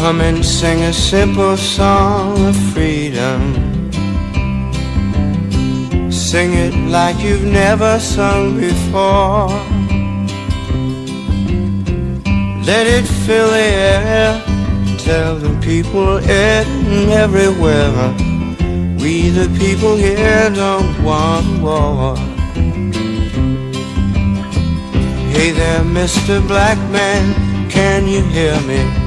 Come and sing a simple song of freedom. Sing it like you've never sung before. Let it fill the air. Tell the people everywhere, we the people here don't want war. Hey there, Mr. Black Man, can you hear me?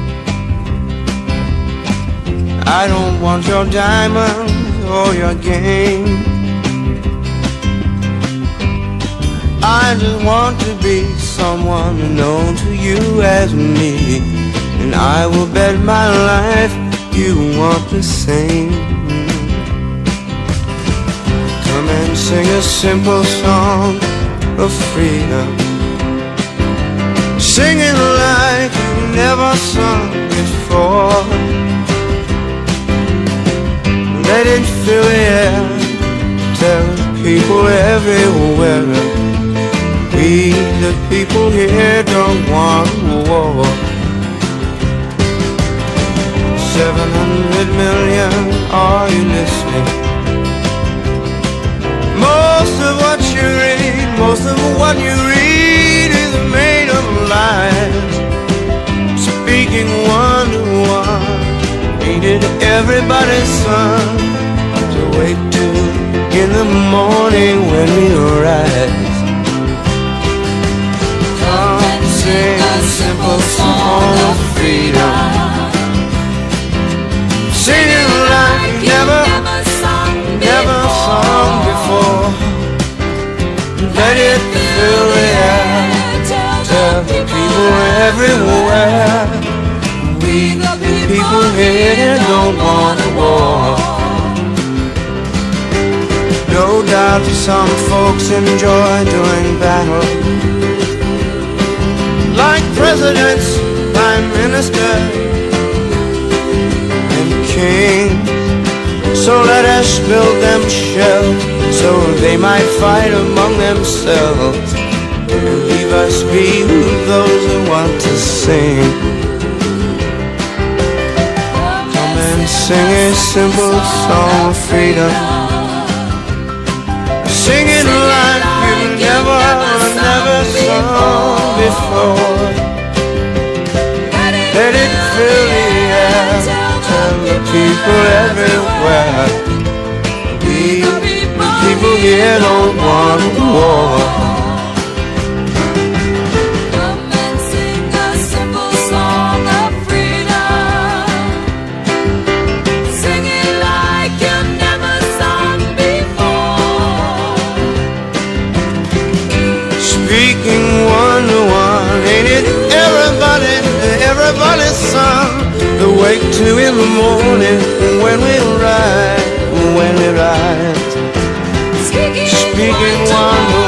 I don't want your diamonds or your game. I just want to be someone known to you as me, and I will bet my life you want the same. Come and sing a simple song of freedom. Sing it like you've never sung before. Let it fill the air. Tell people everywhere, we the people here don't want war. 700 million, are you listening? Most of what you read, most of what you read is made of lies. Speaking one to one, ain't it everybody's son to wake to in the morning when we rise? Come sing a simple song of freedom. Sing it like you never sung before. Let it fill the air. Tell the people everywhere, we the people here don't want a war. No doubt some folks enjoy doing battle, like presidents, prime ministers, so let us build them shells, so they might fight among themselves, and leave us be those who want to sing. Come and sing a simple song of freedom. Sing it like you've never sung before. Let it fill the air. Tell the people everywhere, we the people here don't want war. Come and sing a simple song of freedom. Sing it like you've never sung before. Speaking one to one, ain't it everybody's son to wake to in the morning when we rise. Speaking one to